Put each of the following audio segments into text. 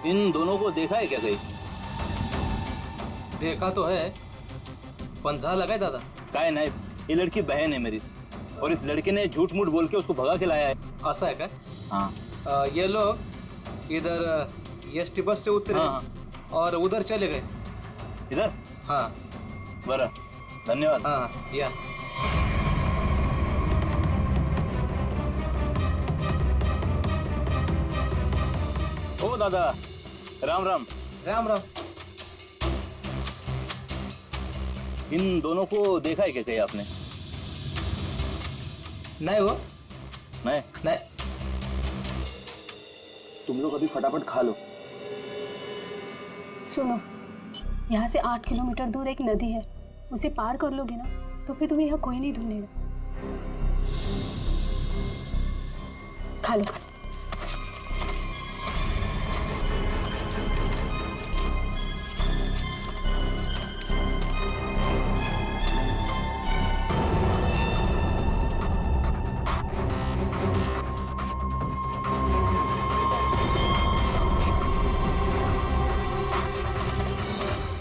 इन दोनों को देखा है क्या कहीं? देखा तो है, पंजा लगाए दादा। काय नाही, ये लड़की बहन है मेरी, और इस लड़के ने झूठ मूठ बोल के उसको भगा के लाया है। ऐसा है क्या? हाँ। ये लोग इधर एसटी बस से उतरे और उधर चले गए। इधर? हाँ। बरं, धन्यवाद। हाँ, या। ओ दादा, राम राम। राम राम। इन दोनों को देखा है क्या कहीं आपने? नहीं वो नहीं। नहीं। तुम लोग अभी फटाफट खा लो। सुनो, यहाँ से 8 किलोमीटर दूर एक नदी है, उसे पार कर लोगे ना तो फिर तुम्हें यहाँ कोई नहीं ढूंढेगा। खा लो।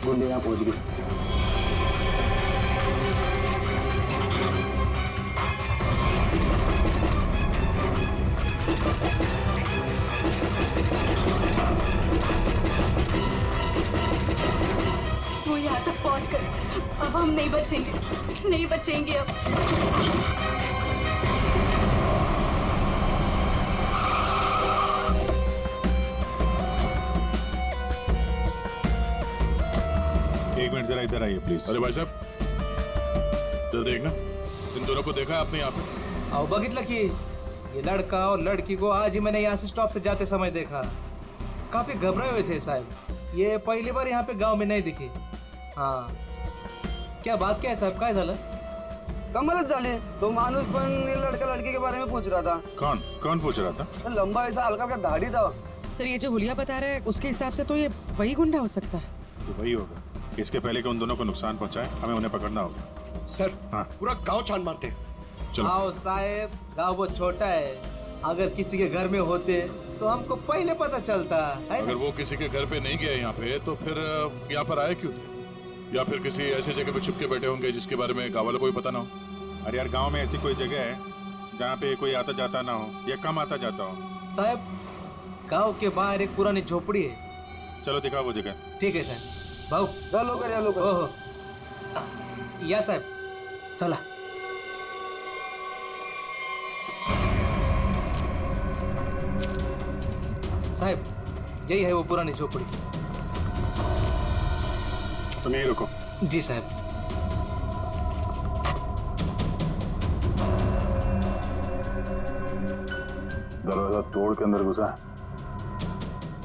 गुंडे यहाँ पहुंच गए। वो यहाँ तक पहुँच कर अब हम नहीं बचेंगे, नहीं बचेंगे अब। एक मिनट जरा इधर आइए प्लीज। अरे भाई साहब, जरा देखना, इन दोनों को देखा है आपने यहाँ पे? आओ बघितलं की ये लड़का और लड़की को आज ही मैंने यहाँ से स्टॉप से जाते समय देखा। काफी घबराए हुए थे साहब। ये पहली बार यहाँ पे गांव में नहीं दिखी। हाँ, क्या बात क्या है साहब, काय झालं? कमालच झाली। तो माणूस पण लड़का लड़की के बारे में पूछ रहा था। कौन कौन पूछ रहा था? लंबा ऐसा हल्का हल्का दाढ़ी था। सर, ये जो हुलिया बता रहा है उसके हिसाब से तो ये वही गुंडा हो सकता है। तो वही होगा। इसके पहले कि उन दोनों को नुकसान पहुंचाए, हमें उन्हें पकड़ना होगा। सर, हाँ। पूरा गांव छान मारते। चलो। आओ साहब, गांव बहुत छोटा है, अगर किसी के घर में होते तो हमको पहले पता चलता है अगर ना? वो किसी के घर पे नहीं गया यहाँ पे, तो फिर यहाँ पर आए क्यों थे? या फिर किसी ऐसी जगह पे छुप के बैठे होंगे जिसके बारे में गाँव वालों को भी पता ना हो। अरे यार, गांव में ऐसी कोई जगह है जहाँ पे कोई आता जाता ना हो या कम आता जाता हो? साहब, गांव के बाहर एक पुरानी झोपड़ी है। चलो दिखाओ वो जगह। ठीक है साहब। भाऊ, या लोग ओहो, या साहब, चला। साहब, यही है वो पुरानी झोपड़ी। तुम यहीं रुको। जी साहब। दरवाजा तोड़ के अंदर घुसा।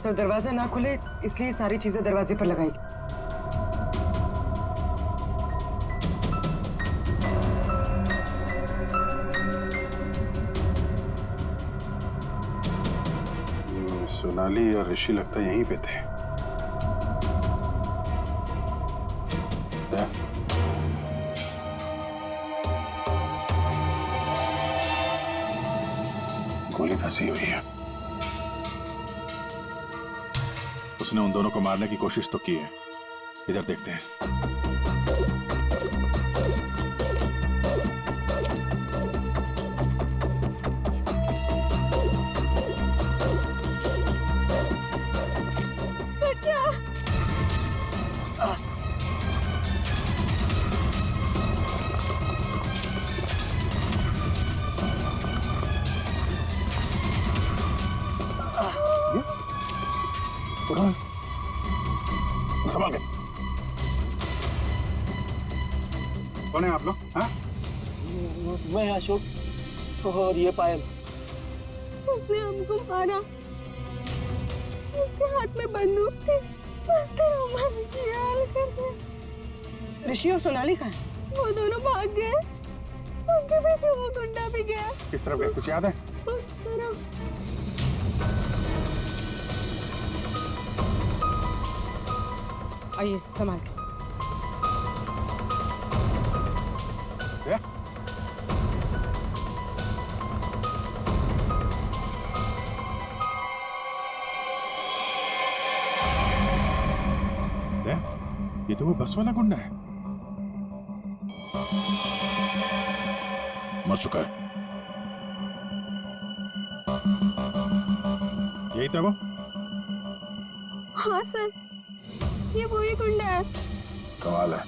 तो दरवाजा ना खुले इसलिए सारी चीजें दरवाजे पर लगाई। सोनाली और ऋषि लगता यहीं पे थे। गोली फंसी हुई है। उसने उन दोनों को मारने की कोशिश तो की है। इधर देखते हैं। संभाल के। कौन है आप लोग? हाँ? मैं अशोक और ये पायल। उसने हमको मारा, उसके हाथ में बंदूक थी, उसने हमारी ख्याल कर दिया। ऋषि और सोनाली कहाँ है? वो दोनों भाग गए, उनके पीछे वो गुंडा भी गया। किस तरफ गए, कुछ याद है? उस तरफ। आइए, संभाल के। ये? है? ये तो वो बस वाला गुंडा है। मर चुका है। यही था वो? हाँ सर, ये वही गुंडा है। कमाल है,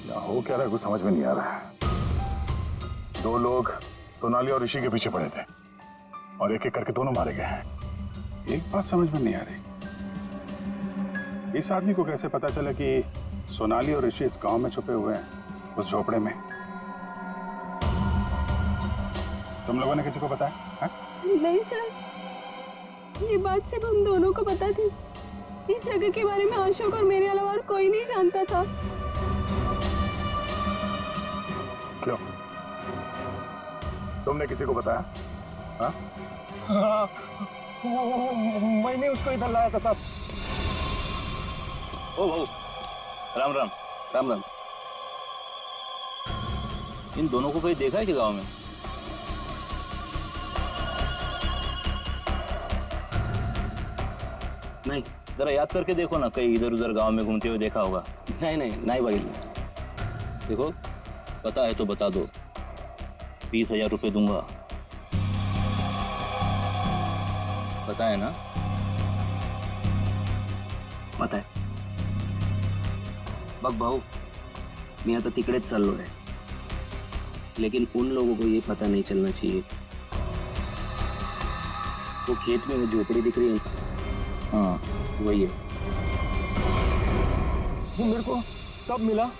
या हो क्या रहा है कुछ समझ में नहीं आ रहा है। दो लोग सोनाली और ऋषि के पीछे पड़े थे और एक एक करके दोनों मारे गए हैं। एक बात समझ में नहीं आ रही, इस आदमी को कैसे पता चला कि सोनाली और ऋषि इस गांव में छुपे हुए हैं, उस झोपड़े में? तुम लोगों ने किसी को बताया? हाँ? नहीं सर, ये बात सिर्फ हम दोनों को पता थी। इस जगह के बारे में अशोक और मेरे अलावा और कोई नहीं जानता था। क्यों? तुमने किसी को बताया? हाँ? मैंने उसको इधर लाया था साहब। ओ भाऊ, राम राम। राम राम। इन दोनों को कहीं देखा है कि गांव में? नहीं जरा याद करके देखो ना, कहीं इधर उधर गांव में घूमते हुए देखा होगा। नहीं भाई। देखो, पता है तो बता दो, 20,000 रुपये दूंगा। पता है ना? पता है बघ भाऊ, मी आता तिकडेच चाललो आहे, लेकिन उन लोगों को ये पता नहीं चलना चाहिए। वो खेत में वो झोपड़ी दिख रही है, हाँ वही है। वो मेरे को तब मिला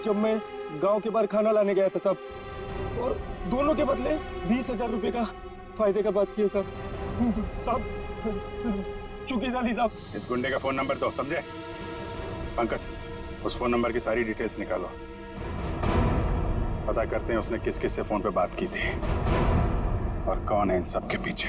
जब मैं गांव के बाहर खाना लाने गया था साहब, और दोनों के बदले 20,000 रुपए का फायदे का बात किया साहब। चुकी जाली साहब। इस गुंडे का फोन नंबर दो, समझे? पंकज, उस फोन नंबर की सारी डिटेल्स निकालो, पता करते हैं उसने किस किस से फोन पे बात की थी और कौन है इन सब के पीछे।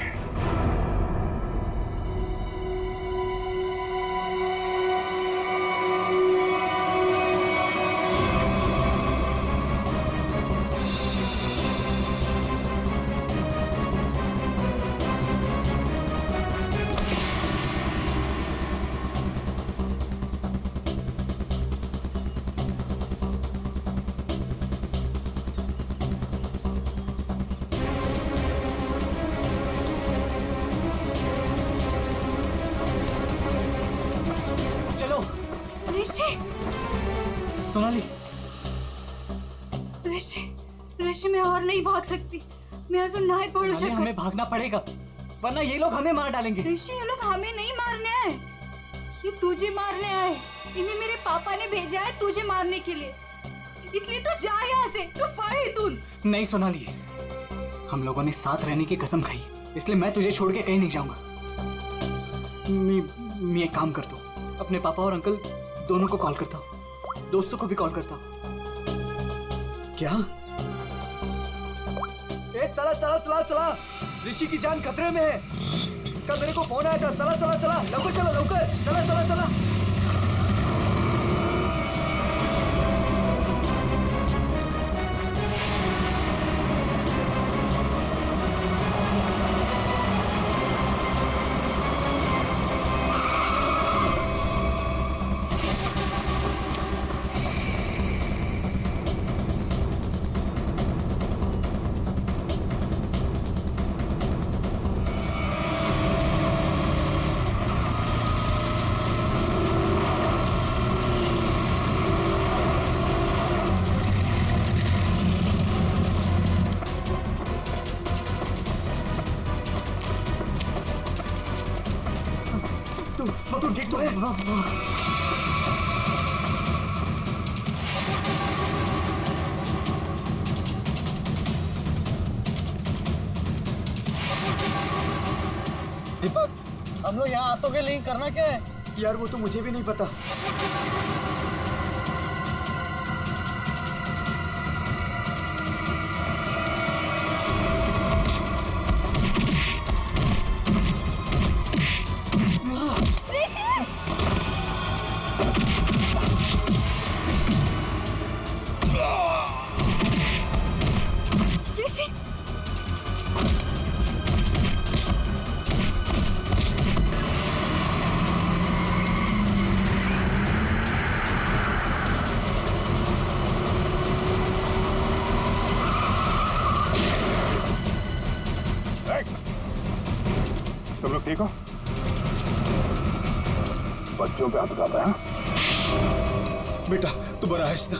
सोनाली, ऋषि मैं और नहीं भाग सकती। मैं अजून नहीं पळू शकत। हमें भागना पड़ेगा, वरना ये लोग हमें मार डालेंगे। ऋषि, ये लोग हमें नहीं मारने आए, ये तुझे मारने आए। इन्हें मेरे पापा ने भेजा है तुझे मारने के लिए, इसलिए तू जा यहाँ से, तू पढ़ इथून। नहीं सोनाली, हम लोगों ने साथ रहने की कसम खाई, इसलिए मैं तुझे छोड़ के कहीं नहीं जाऊंगा। मैं एक काम करता हूँ, अपने पापा और अंकल दोनों को कॉल करता हूँ, दोस्तों को भी कॉल करता हूँ। क्या? चला चला चला चला, ऋषि की जान खतरे में है। इसका मेरे को फोन आया था। चला चला चला, लवकर चलो, लवकर चला चला चला। तू ठीक तो है? दीपक, हम लोग यहाँ आतों के लिए करना क्या है? यार वो तो मुझे भी नहीं पता। ठीक हो? बच्चों पे हाथ उठाता है? हाँ? बेटा तू बड़ा आहिस्ता।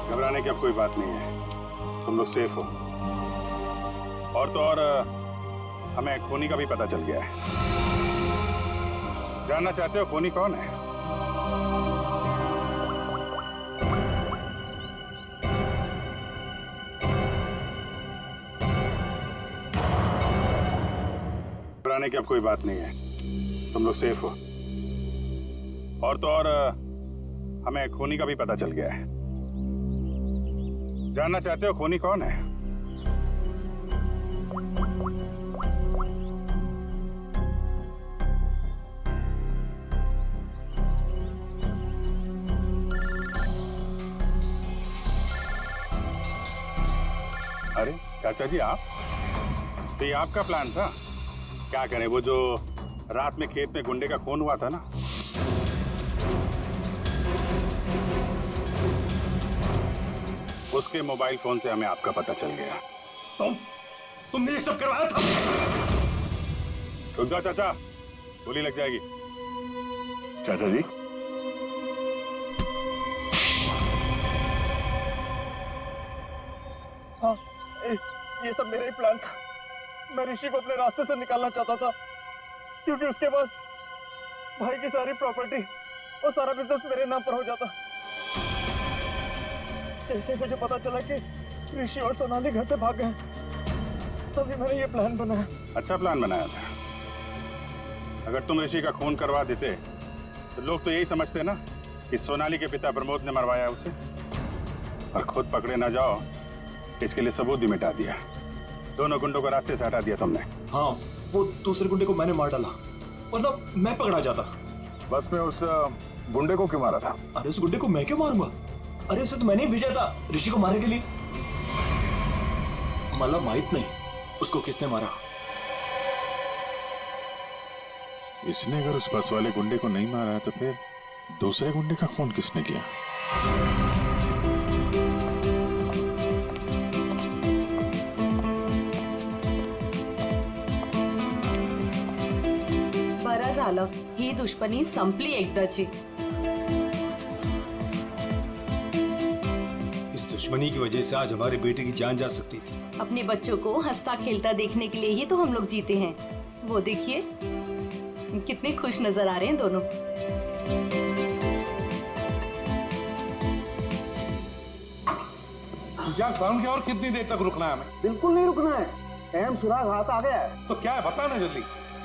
घबराने की अब कोई बात नहीं है, तुम लोग सेफ हो। और तो और हमें खूनी का भी पता चल गया है। जानना चाहते हो खूनी कौन है? घबराने की अब कोई बात नहीं है, तुम लोग सेफ हो। और तो और हमें खूनी का भी पता चल गया है। जानना चाहते हो खूनी कौन है? अरे चाचा जी आप, तो ये आपका प्लान था? क्या करें, वो जो रात में खेत में गुंडे का खून हुआ था ना, उसके मोबाइल फोन से हमें आपका पता चल गया। तुमने ये सब करवाया था? रुक जाओ चाचा, गोली लग जाएगी। चाचा जी हाँ, ये सब मेरा ही प्लान था। मैं ऋषि को अपने रास्ते से निकालना चाहता था, क्योंकि उसके बाद भाई की सारी प्रॉपर्टी और सारा बिजनेस मेरे नाम पर हो जाता। जैसे मुझे पता चला कि ऋषि और सोनाली घर से भाग गए, तभी मैंने ये प्लान बनाया। अच्छा प्लान बनाया था। अगर तुम ऋषि का खून करवा देते तो लोग तो यही समझते ना कि सोनाली के पिता प्रमोद ने मरवाया उसे, और खुद पकड़े ना जाओ इसके लिए सबूत भी मिटा दिया। दोनों गुंडों को रास्ते से हटा दिया तुमने। हाँ, वो दूसरे गुंडे को मैंने मार डाला, वरना मैं पकड़ा जाता। बस में उस गुंडे को क्यों मारा था? अरे उस गुंडे को मैं क्यों मारूंगा? अरे उसे तो मैंने ही भेजा था ऋषि को मारने के लिए। मतलब माहित नहीं उसको किसने मारा। इसने अगर उस बस वाले गुंडे को नहीं मारा है तो फिर दूसरे गुंडे का खून किसने किया? बरं झालं, ही दुश्मनी संपली एकदाची। इस दुश्मनी की वजह से आज हमारे बेटे की जान जा सकती थी। अपने बच्चों को हंसता खेलता देखने के लिए ही तो हम लोग जीते हैं। वो देखिए कितने खुश नजर आ रहे हैं दोनों। साउंड की और कितनी देर तक रुकना है हमें? बिल्कुल नहीं रुकना है, अहम सुराग हाथ आ गया है। तो क्या है बता ना जल्दी।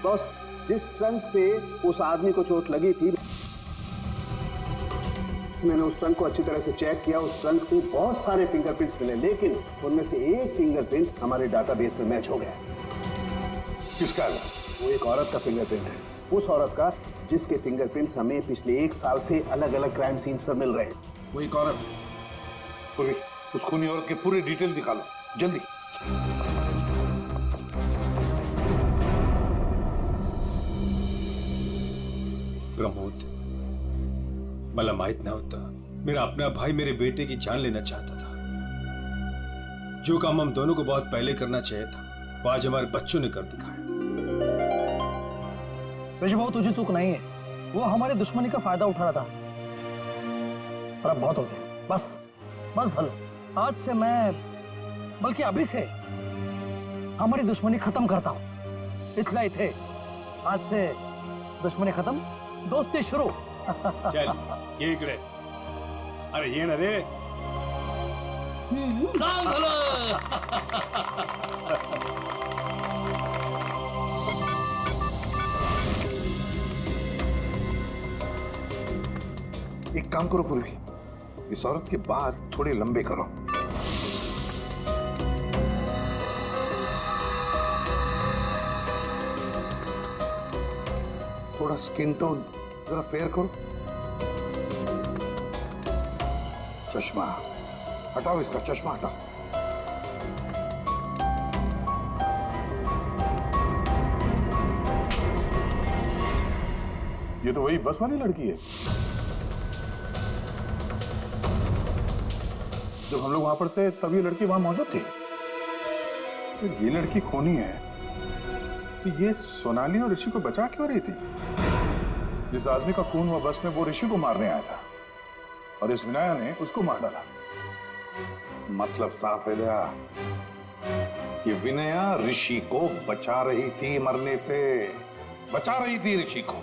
बस जिस ट्रंक से उस आदमी को चोट लगी थी, मैंने उस ट्रंक को अच्छी तरह से चेक किया। उस ट्रंक से बहुत सारे फिंगरप्रिंट्स मिले, लेकिन उनमें से एक फिंगरप्रिंट हमारे डाटाबेस में मैच हो गया। किसका? वो एक औरत का फिंगरप्रिंट है, उस औरत का जिसके फिंगरप्रिंट्स हमें पिछले 1 साल से अलग अलग क्राइम सीन्स पर मिल रहे हैं। वो एक औरत, पूरी उस खूनी औरत के पूरे डिटेल निकालो जल्दी। प्रमोद, मला माहित नव्हतं मेरा अपना भाई मेरे बेटे की जान लेना चाहता था। जो काम हम दोनों को बहुत पहले करना चाहिए था, वो आज हमारे बच्चों ने कर दिखाया। ऋषि भाऊ, तुझे चूक नहीं है, वो हमारी दुश्मनी का फायदा उठा रहा था। पर अब बहुत हो गया, बस बस हल। आज से मैं, बल्कि अभी से हमारी दुश्मनी खत्म करता हूँ। इतना ही थे, आज से दुश्मनी खत्म, दोस्ती शुरू। चल ये इकडे, अरे ये ना रे। एक काम करो पूर्वी, इस औरत के बाल थोड़े लंबे करो। थोड़ा स्किन टोन जरा फेयर करो। चश्मा हटाओ, इसका चश्मा हटाओ। ये तो वही बस वाली लड़की है जब हम लोग वहां पर थे, तब ये लड़की वहां मौजूद थी। तो ये लड़की खूनी है, तो ये सोनाली और ऋषि को बचा क्यों रही थी? जिस आदमी का खून हुआ बस में, वो ऋषि को मारने आया था और इस विनाया ने उसको मार डाला। मतलब साफ है दया, ये विनया ऋषि को बचा रही थी, मरने से बचा रही थी ऋषि को।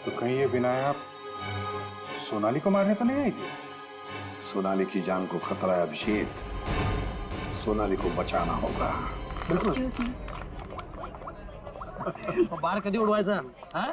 तो कहीं ये विनाया सोनाली को मारने तो नहीं आई थी? सोनाली की जान को खतरा है अभिषेक, सोनाली को बचाना होगा। एक्सक्यूज मी, बार कधी उडवायचा? हा?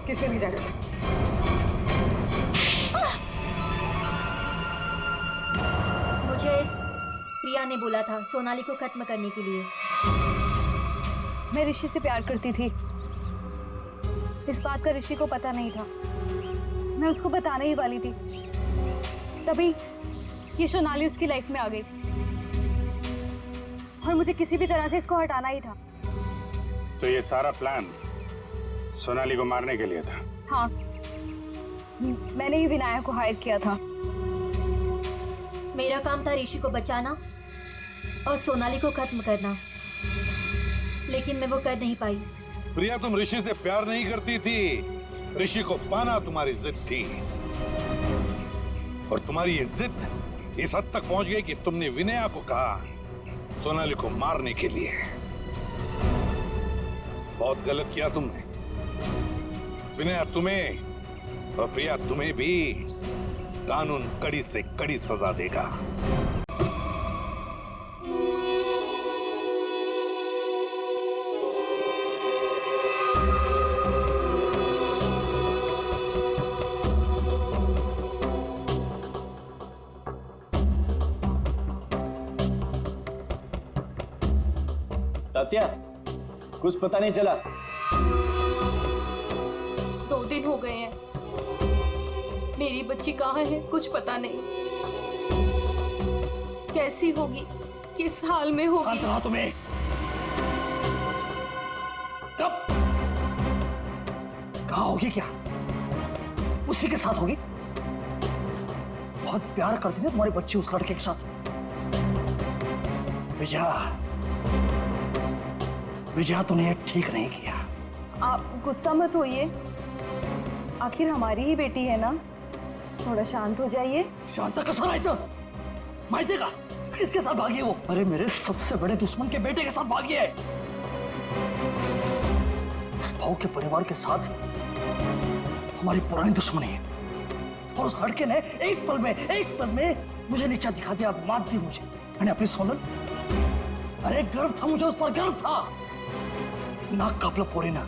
किसने भेजा तुम्हें? मुझे इस प्रिया ने बोला था सोनाली को खत्म करने के लिए। मैं ऋषि से प्यार करती थी, इस बात का ऋषि को पता नहीं था। मैं उसको बताने ही वाली थी, तभी ये सोनाली उसकी लाइफ में आ गई और मुझे किसी भी तरह से इसको हटाना ही था। तो ये सारा प्लान सोनाली को मारने के लिए था? हाँ, मैंने ही विनायक को हायर किया था। मेरा काम था ऋषि को बचाना और सोनाली को खत्म करना, लेकिन मैं वो कर नहीं पाई। प्रिया, तुम ऋषि से प्यार नहीं करती थी, ऋषि को पाना तुम्हारी जिद थी। और तुम्हारी ये जिद इस हद तक पहुंच गई कि तुमने विनया को कहा सोनाली को मारने के लिए। बहुत गलत किया तुमने। विनया तुम्हें और प्रिया तुम्हें भी कानून कड़ी से कड़ी सजा देगा। तात्या, कुछ पता नहीं चला। 2 दिन हो गए हैं, मेरी बच्ची कहाँ है कुछ पता नहीं। कैसी होगी, किस हाल में होगी? कहा तुम्हें? कब? कहाँ होगी? क्या उसी के साथ होगी? बहुत प्यार करती है तुम्हारी बच्ची उस लड़के के साथ। विजया तूने ये ठीक नहीं किया। आप गुस्सा मत होइए, आखिर हमारी ही बेटी है ना, थोड़ा शांत हो जाइए। शांत कसं राहायचं? माहिती का किसके साथ भागी है वो? अरे मेरे सबसे बड़े दुश्मन के बेटे के साथ भागी है। उस भाव के परिवार के साथ हमारी पुरानी दुश्मनी है और उस लड़के ने एक पल में मुझे नीचा दिखा दिया, मार दी मुझे। मैंने अपनी सोनल, अरे गर्व था मुझे, उस पर गर्व था। नाक कापला पोरे ना।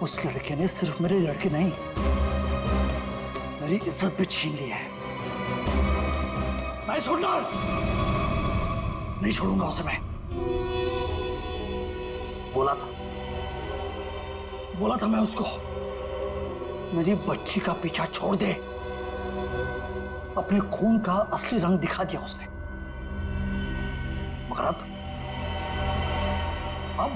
उस लड़के ने सिर्फ मेरे लड़के नहीं, मेरी इज्जत भी छीन ली है। मैं नहीं छोड़ूंगा उसे। मैं बोला था मैं उसको, मेरी बच्ची का पीछा छोड़ दे। अपने खून का असली रंग दिखा दिया उसने। मगर अब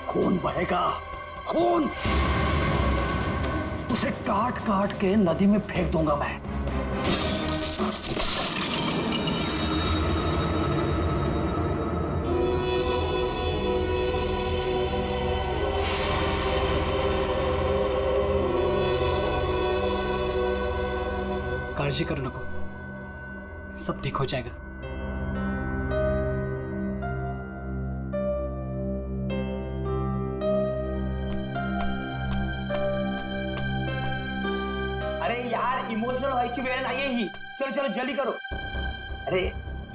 खून बहेगा, खून। उसे काट काट के नदी में फेंक दूंगा मैं। काळजी करू नको, सब ठीक हो जाएगा। अरे यार, इमोशनल व्हायची वेळ नाहीये ही। चलो चलो जल्दी करो। अरे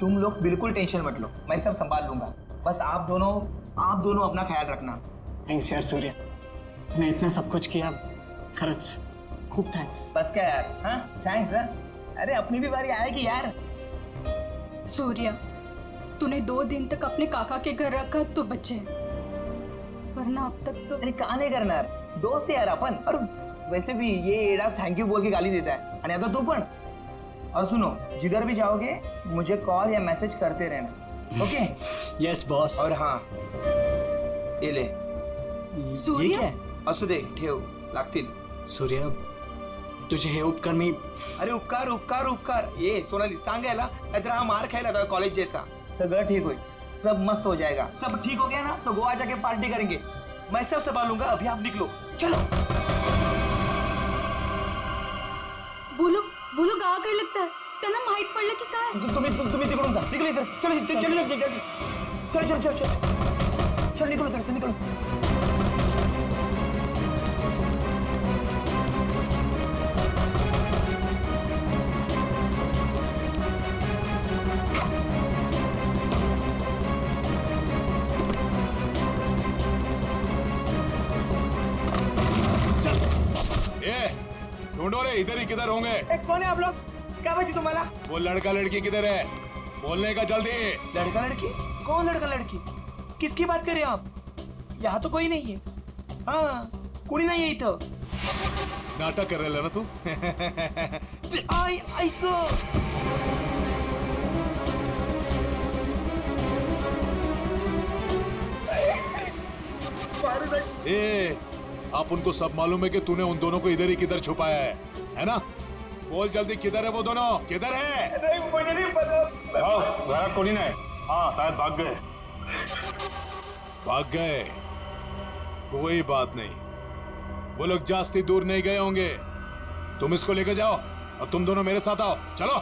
तुम लोग बिल्कुल टेंशन मत लो, मैं सब संभाल लूंगा। बस आप दोनों अपना ख्याल रखना। थैंक्स यार सूर्य, मैं इतना सब कुछ किया, खरंच खूब थैंक्स। बस क्या यार, हाँ थैंक्स। अरे अपनी भी बारी आएगी यार। सूर्या, तूने 2 दिन तक अपने काका के घर रखा तो बचे, वरना अब तक तो। अरे का नाही करणार, दोस्त यार अपन। और वैसे भी ये एडा थैंक यू बोल के गाली देता है, और आता तू पण। और सुनो, जिधर भी जाओगे मुझे कॉल या मैसेज करते रहना, ओके? Yes boss. और हाँ, ये ले। सूर्या, असू दे, ठेव, लागतील। सूर्य, तुझे हे उपकार मी। अरे उपकार उपकार उपकार, ये सोनाली सांगायला, नाहीतर हा मार खायला था कॉलेज जैसा। सगळं ठीक होईल, सब मस्त हो जाएगा। सब ठीक हो गया ना तो गोवा जाके पार्टी करेंगे। मैं सब संभालूंगा, अभी आप निकलो, चलो। वो लोग आ गए लगता है, त्यांना माहित पडलं की काय। तुम्ही तिकडून जा, निकलो इधर, चलो चलो चलो चलो चलो चलो चलो निकलो इधर से, निकलो। ढूंढो रे, इधर ही किधर होंगे। कौन है आप लोग? क्या बची तुम्हारा? वो लड़का लड़की किधर है, बोलने का जल्दी। लड़का लड़की? कौन लड़का लड़की? किसकी बात कर रहे हो आप? यहाँ तो कोई नहीं है। हाँ, कुड़ी नहीं है इथं। नाटक कर रहे ना तू? ऐक। ए, आप उनको सब मालूम है कि तूने उन दोनों को इधर ही किधर छुपाया है ना? बोल जल्दी, किधर है वो दोनों, किधर है? नहीं, मुझे नहीं पता। घरात कोणी नाही। हाँ शायद भाग गए। भाग गए? कोई बात नहीं, वो लोग जास्ती दूर नहीं गए होंगे। तुम इसको लेकर जाओ और तुम दोनों मेरे साथ आओ, चलो।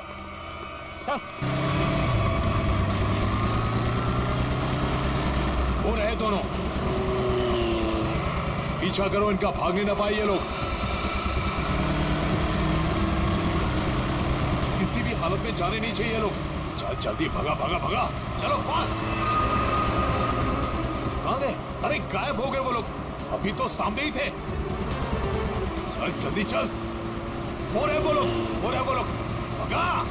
वो रहे दोनों, पीछा करो इनका, भागने न पाए ये लोग। किसी भी हालत में जाने नहीं चाहिए ये लोग। चल जल्दी, भगा भगा भगा, चलो फास्ट। कहां गए? अरे गायब हो गए वो लोग, अभी तो सामने ही थे। चल जल्दी चल, वो रहे वो लोग, भगा।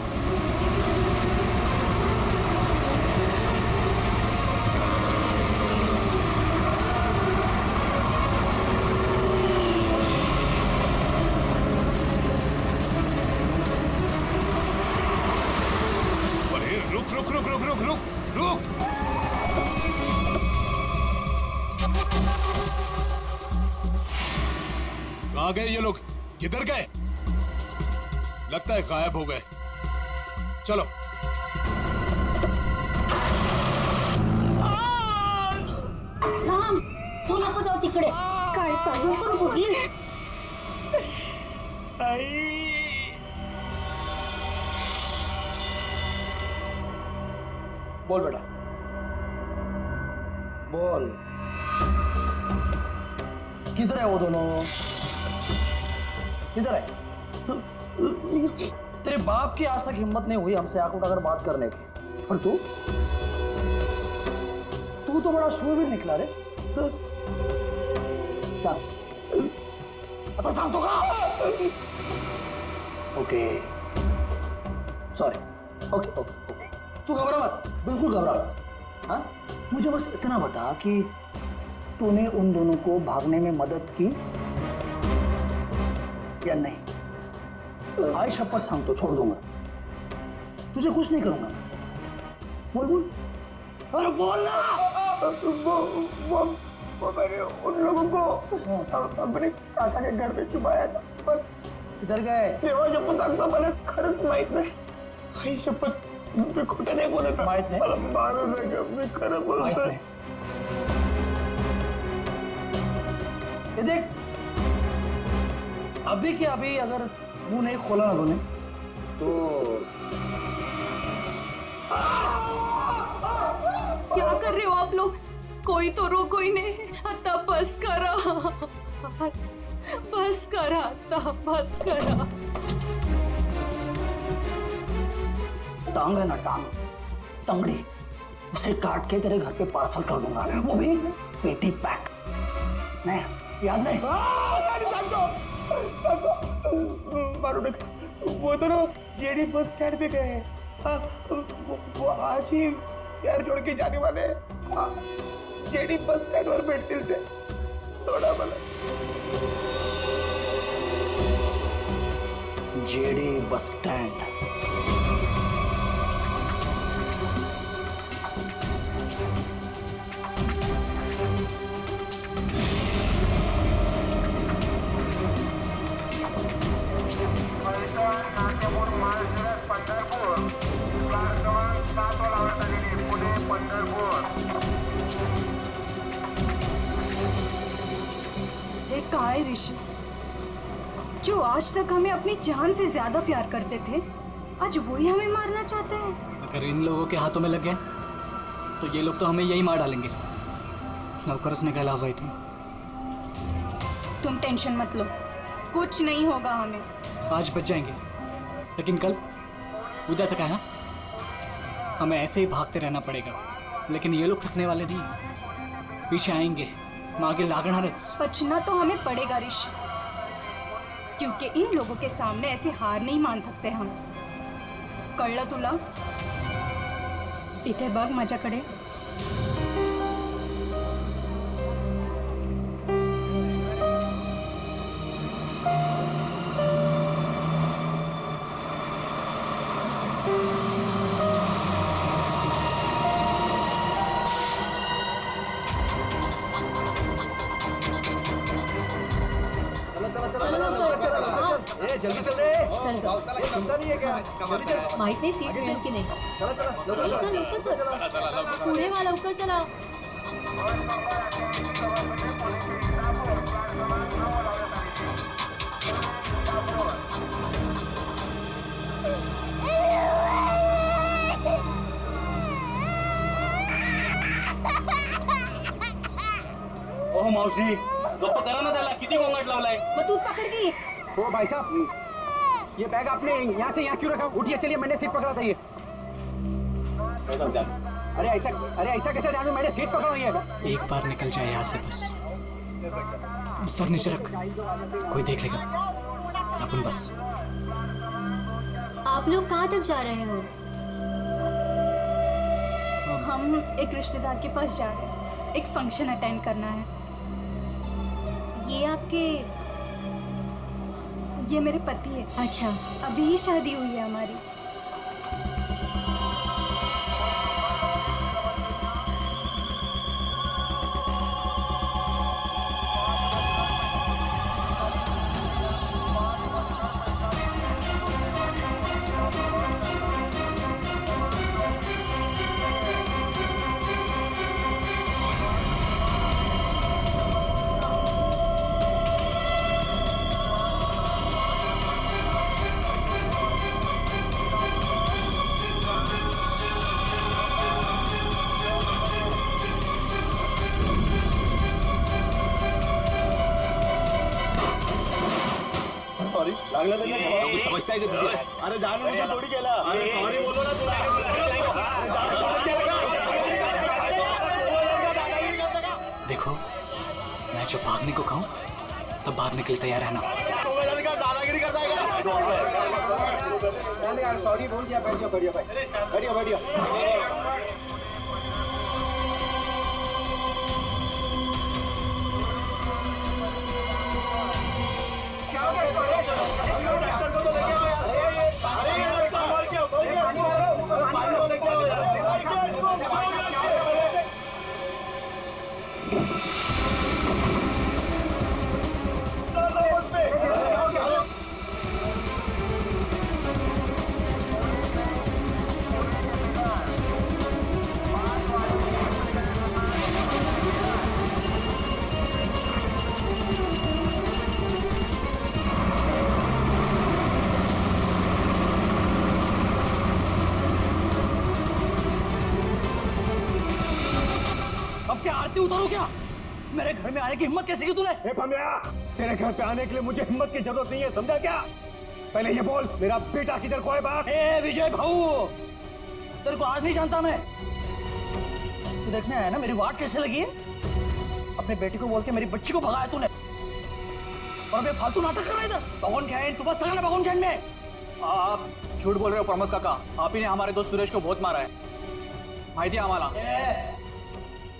रुक। कहां गए ये लोग, किधर गए? लगता है गायब हो गए। चलो। राम, तू नको जाऊ तिकडे। काय नको प्लीज। बोल बेटा, बोल, किधर है वो दोनों, किधर है? तेरे बाप की आज तक हिम्मत नहीं हुई हमसे आंख उठाकर बात करने की, और तू तो बड़ा शूरवीर निकला रे। सांग, आता सांगतो का? Okay, sorry, okay okay okay, तू घबरा मत, बिल्कुल घबरा मत। हाँ, मुझे बस इतना बता कि तूने उन दोनों को भागने में मदद की या नहीं? आज शपथ सांग तो छोड़ दूंगा, तुझे कुछ नहीं करूंगा। बोल बोल, अरे बोल ना। वो मैंने उन लोगों को अपने काका के घर में छुपाया था, बस। किधर गए? देवा शपथ सांगतो, मला खरंच माहित नाही। आई शपथ, मी खोटं नाही बोलत, माहित नाही? मला मारू नका, मी खरं बोलतोय। ये देख, अभी के अभी अगर मुंह नहीं खोला ना तूने तो क्या कर रहे हो आप लोग? कोई तो रोको ही नहीं। आता बस करा, बस करा, आता बस करा। टांग है ना, टांग, तंगड़ी, उसे काट के तेरे घर पे पार्सल कर दूंगा, वो भी पेटी पैक। नहीं, याद नहीं? मारू नका। वो तो ना जेडी बस स्टैंड पे गए हैं। हाँ, वो आज ही यार छोड़ के जाने वाले हैं। हाँ, जेडी बस स्टैंड वर भेटतील ते, थोडा मला। JD bus stand. कहा है ऋषि, जो आज तक हमें अपनी जान से ज्यादा प्यार करते थे, आज वही हमें मारना चाहते हैं। अगर इन लोगों के हाथों में लग गए तो ये लोग तो हमें यही मार डालेंगे। लवकरच निकाला हुआ थी। तुम टेंशन मत लो, कुछ नहीं होगा हमें। आज बच जाएंगे, लेकिन कल उधर से कहा हमें ऐसे ही भागते रहना पड़ेगा। लेकिन ये लोग थकने वाले नहीं, पीछे आएंगे, मागे लागणारच। बचना तो हमें पड़ेगा ऋषि, क्योंकि इन लोगों के सामने ऐसे हार नहीं मान सकते हम। कळलं तुला? इथे बघ माझ्याकडे। जल्दी चल रे। चल गो। सुनता नहीं है क्या? माहित नाही सीट मिळेल की नाही। चला चला चल लवकर चल, पुढे वा, लवकर चला। ओह मावशी, गप्प करा ना त्याला, किती गोंगाट लावलाय। मग तू पकड़ की। ओ भाई साहब, ये बैग आपने यहाँ से यहाँ क्यों रखा? उठिए, चलिए, मैंने सीट पकड़ा था ये। अरे ऐसा कैसे जानू? मैंने सीट पकड़ा हुई है। एक बार निकल जाए यहाँ से बस। सर नीचे रख, कोई देख लेगा। अपन बस। आप लोग कहाँ तक जा रहे हो? हम एक रिश्तेदार के पास जा रहे हैं, एक फंक्शन अटेंड करना है। ये आपके? ये मेरे पति है। अच्छा। अभी ही शादी हुई है हमारी। लागलं तर नाही, समजताय का तुझे? अरे जाणून बुजून थोडी केला। अरे सॉरी बोलो ना तुला। देखो, मैं जब भागने को कहूँ तब भागने के लिए तैयार रहना। दादागिरी करता है। सॉरी बोल दिया, बैठिए बैठिए भाई, बैठिए बैठिए। अब क्या आरती उतारो क्या? मेरे घर में आने की हिम्मत कैसे की तूने? ए भमिया, तेरे घर पे आने के लिए मुझे हिम्मत की जरूरत नहीं है, समझा क्या? पहले ये बोल, मेरा बेटा किधर को है बस? ए विजय भाऊ, तेरे को आज नहीं जानता मैं। तू देखने आया ना मेरी वाट कैसे लगी है? अपने बेटी को बोल के मेरी बच्ची को भगाया तूने, और अबे फालतू नाटक कर रहा है इधर। भगवान क्या है तू? बस सगळं भगवान क्या में? आप झूठ बोल रहे हो प्रमोद काका, आप ही ने हमारे दोस्त सुरेश को बहुत मारा है, माहिती है आम्हाला।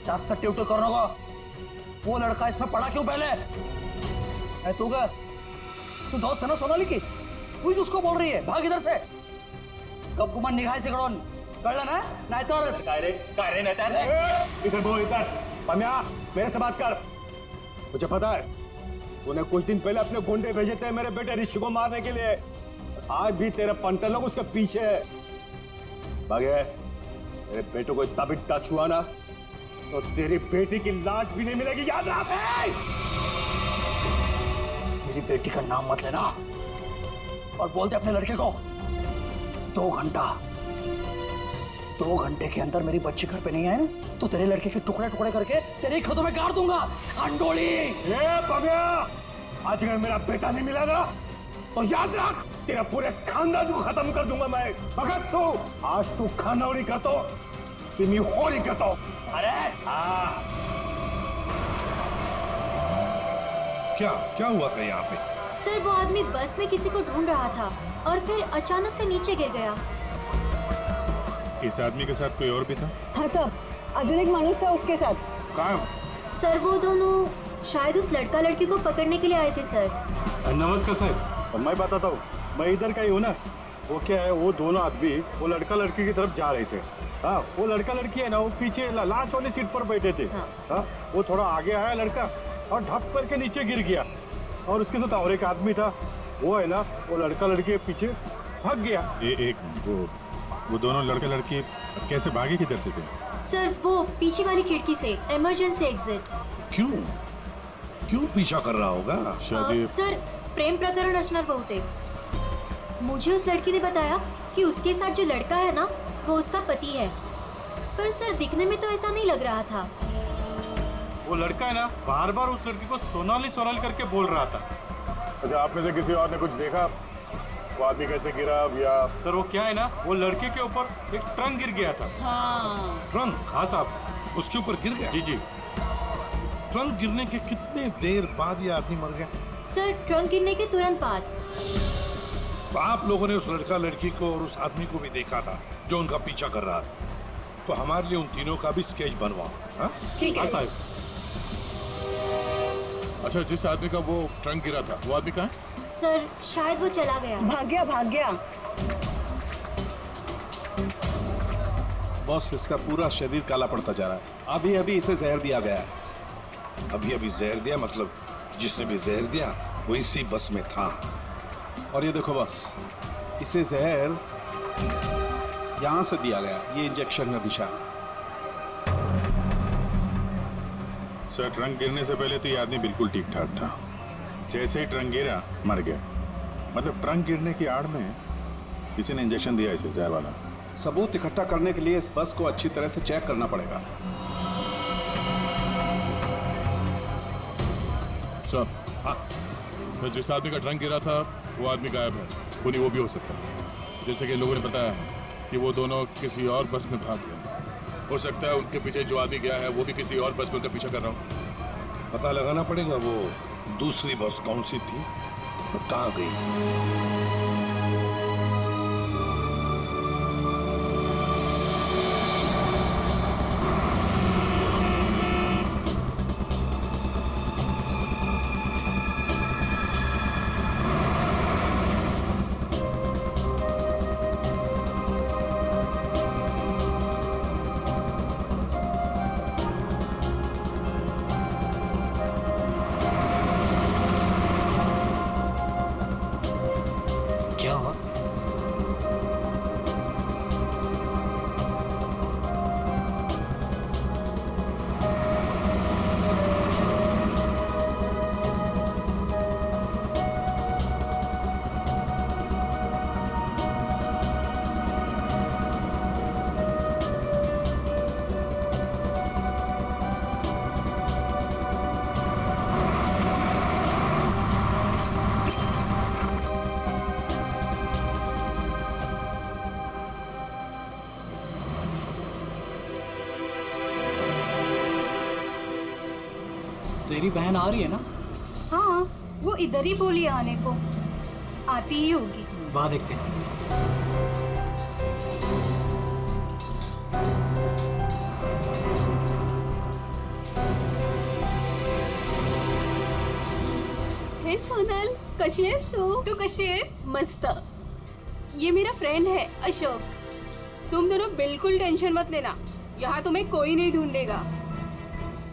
जास्त टिवटो करू नको। वो लड़का इसमें पड़ा क्यों पहले? है तू का? तू दोस्त है ना सोनाली की? तू ही उसको बोल रही है भाग इधर से। कब गुमान निघायचे कडून, कळलं ना? नाहीतर काय रे नेता? इधर बोल इधर। भमिया, मेरे से बात कर। मुझे पता है तूने कुछ दिन पहले अपने गुंडे भेजे थे मेरे बेटे ऋषि को मारने के लिए। आज भी तेरे पंटर लोग उसके पीछे है। भागे, मेरे बेटे को इतना भी टच हुआ ना तो तेरी बेटी की लाश भी नहीं मिलेगी, याद रख। मेरी बेटी का नाम मत लेना और बोलते अपने लड़के को 2 घंटे के अंदर मेरी बच्ची घर पे नहीं आए ना तो तेरे लड़के के टुकड़े टुकड़े करके तेरे खेतों में गाड़ दूंगा। अंडोली आज अगर मेरा बेटा नहीं मिला ना तो याद रख तेरा पूरे खानदान को खत्म कर दूंगा मैं। भगत तू आज तू खानौड़ी करतो कि मैं होली करतो। अरे क्या हुआ था यहाँ पे? सर वो आदमी बस में किसी को ढूंढ रहा था और फिर अचानक से नीचे गिर गया। इस आदमी के साथ कोई और भी था? हाँ साहब, अजून एक माणूस था उसके साथ। कहाँ? सर वो दोनों शायद उस लड़का लड़की को पकड़ने के लिए आए थे सर। नमस्कार सर, मैं बताता हूँ, मैं इधर का ही हूँ ना। वो क्या है, वो दोनों आदमी वो लड़का लड़की की तरफ जा रहे थे। हाँ, वो लड़का लड़की है ना, वो पीछे लास्ट वाली सीट पर बैठे थे। हाँ, वो थोड़ा आगे आया लड़का और ढप करके नीचे गिर गया और उसके साथ और एक आदमी था। वो है ना, वो लड़का लड़की के पीछे भाग गया। वो दोनों लड़का लड़की कैसे भागे, किधर से थे? सर वो पीछे वाली खिड़की से, इमरजेंसी एग्जिट। क्यों पीछा कर रहा होगा? सर प्रेम प्रकरण असणार बहुतेक। मुझे उस लड़की ने बताया कि उसके साथ जो लड़का है ना वो उसका पति है, पर सर दिखने में तो ऐसा नहीं लग रहा था। वो लड़का है ना बार बार उस लड़की को सोनाली सोनाली करके बोल रहा था। अच्छा, आप में से किसी और ने कुछ देखा वो आदमी कैसे गिरा? या सर वो क्या है ना, वो लड़के के ऊपर एक ट्रंक गिर गया था। ट्रंक? हाँ साहब, उसके ऊपर गिर गया? जी जी। ट्रंक गिरने के कितने देर बाद ये आदमी मर गया? सर ट्रंक गिरने के तुरंत बाद। तो आप लोगों ने उस लड़का लड़की को और उस आदमी को भी देखा था जो उनका पीछा कर रहा था, तो हमारे लिए उन तीनों का भी स्केच बनवाओ। हाँ? ठीक है साहब। अच्छा, जिस आदमी का वो ट्रंक गिरा था वो आदमी कहाँ है? सर शायद वो चला गया। भाग गया। बॉस, इसका पूरा शरीर काला पड़ता जा रहा है। अभी अभी इसे जहर दिया गया है। अभी जहर दिया? मतलब जिसने भी जहर दिया वो इसी बस में था। और ये देखो बॉस, इसे जहर यहां से दिया गया, ये इंजेक्शन का निशान। सर, ट्रंक गिरने से पहले तो ये आदमी बिल्कुल ठीक ठाक था। जैसे ही ट्रंक गिरा मर गया। मतलब ट्रंक गिरने की आड़ में किसी ने इंजेक्शन दिया इसे, जहर वाला। सबूत इकट्ठा करने के लिए इस बस को अच्छी तरह से चेक करना पड़ेगा। सब हाँ, तो जिस आदमी का ट्रंक गिरा था वो आदमी गायब है। उन्हीं वो भी हो सकता है। जैसे कि लोगों ने बताया कि वो दोनों किसी और बस में भाग गए। हो सकता है उनके पीछे जो आदमी गया है वो भी किसी और बस में उनका पीछा कर रहा हो। पता लगाना पड़ेगा वो दूसरी बस कौन सी थी और कहाँ गई। तेरी बहन आ रही है ना? हाँ, वो इधर ही बोली आने को, आती ही होगी। वाह, देखते हैं। हे सोनल, कशी आहेस तू कशी आहेस? मस्त. ये मेरा फ्रेंड है अशोक. तुम दोनों बिल्कुल टेंशन मत लेना, यहाँ तुम्हें कोई नहीं ढूंढेगा.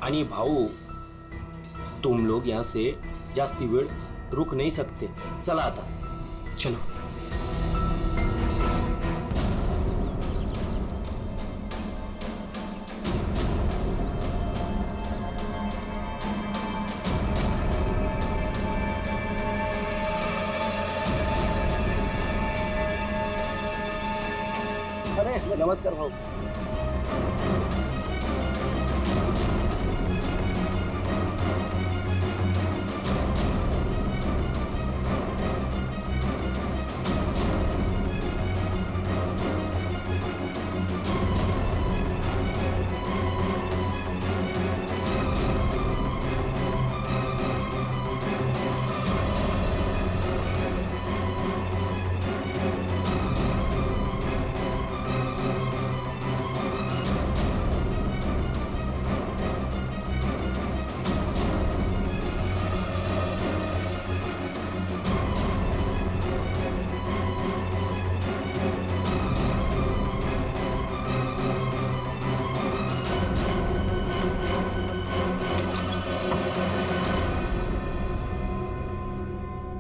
आणि भाऊ, तुम लोग यहाँ से जास्ती वेळ रुक नहीं सकते. चला आता. चलो. अरे नमस्कार भाऊ.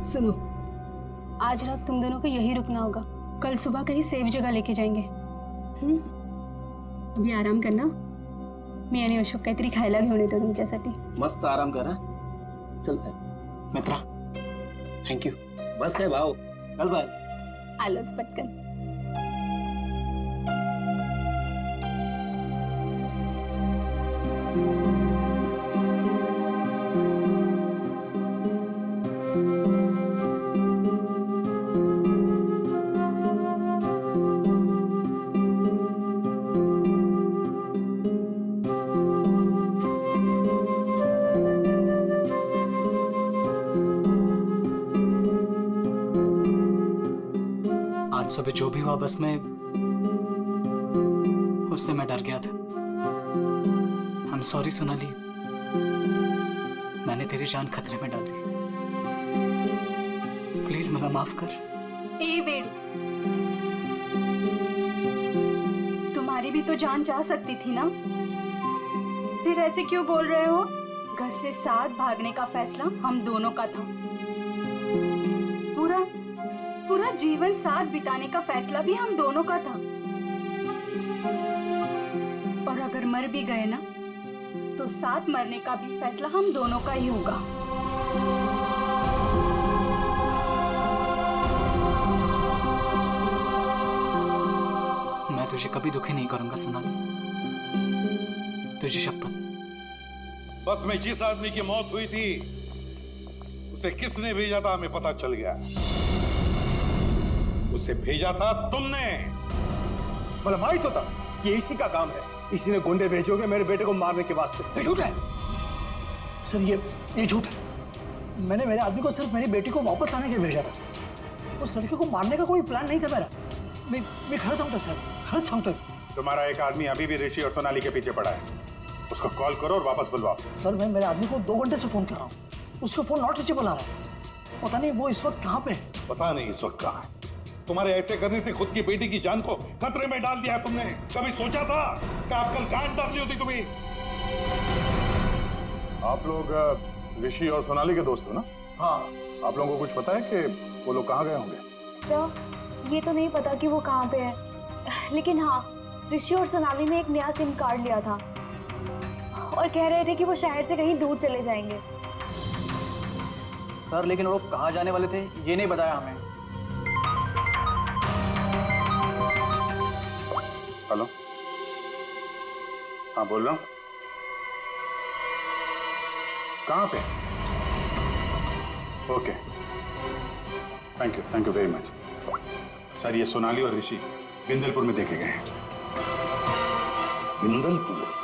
सुनो, आज रात तुम दोनों को यहीं रुकना होगा. कल सुबह कहीं सेफ जगह लेके जाएंगे. अभी आराम करना. मी आणि अशोक काहीतरी खायला घेऊन येतो तुमच्यासाठी. मस्त आराम करा. चल बाय. मित्रा, थँक्यू. बस काय भाऊ, चल बाय. आलोच पटकन. आज सुबह जो भी हुआ बस में, उससे मैं डर गया था. आई एम सॉरी सोनाली, मैंने तेरी जान खतरे में डाल दी. प्लीज मला माफ कर. ए वेडू, तुम्हारी भी तो जान जा सकती थी ना, फिर ऐसे क्यों बोल रहे हो? घर से साथ भागने का फैसला हम दोनों का था. पूरा जीवन साथ बिताने का फैसला भी हम दोनों का था. और अगर मर भी गए ना, तो साथ मरने का भी फैसला हम दोनों का ही होगा. मैं तुझे कभी दुखी नहीं करूंगा सोनाली, तुझे शपथ. बस में जिस आदमी की मौत हुई थी उसे किसने भेजा था हमें पता चल गया. उसे भेजा था तुमने. मतलब माहित होता कि इसी का काम है. इसी ने गुंडे भेजोगे मेरे बेटे को मारने के वास्ते. झूठ है सर, ये झूठ है. मैंने मेरे आदमी को सिर्फ मेरी बेटी को वापस लाने के लिए भेजा था. उस लड़के को मारने का कोई प्लान नहीं था मेरा. मैं खरं सांगतो सर, खरंच सांगतोय. तुम्हारा एक आदमी अभी भी ऋषि और सोनाली के पीछे पड़ा है. उसको कॉल करो और वापस बुलवाओ. सर, मैं मेरे आदमी को 2 घंटे से फोन कर रहा हूँ. उसका फोन नॉट रीचेबल आ रहा है. पता नहीं वो इस वक्त कहाँ पे है. पता नहीं इस वक्त कहाँ है. तुम्हारे ऐसे करने से खुद की बेटी की जान को खतरे में डाल दिया है तुमने. कभी सोचा था कि आप कल गांठ डालनी होती तुम्हें? आप लोग ऋषि और सोनाली के दोस्त हो ना? हाँ. आप लोगों को कुछ पता है कि वो लोग कहाँ गए होंगे? सर, ये तो नहीं पता कि वो कहाँ पे है, लेकिन हाँ, ऋषि और सोनाली ने एक नया सिम कार्ड लिया था और कह रहे थे कि वो शहर से कहीं दूर चले जाएंगे. सर, लेकिन वो कहाँ जाने वाले थे ये नहीं बताया हमें. हेलो, हाँ बोल रहा हूँ. कहाँ पे? Okay, thank you very much. Sir, ये सोनाली और ऋषि बिंदलपुर में देखे गए हैं. बिंदलपुर?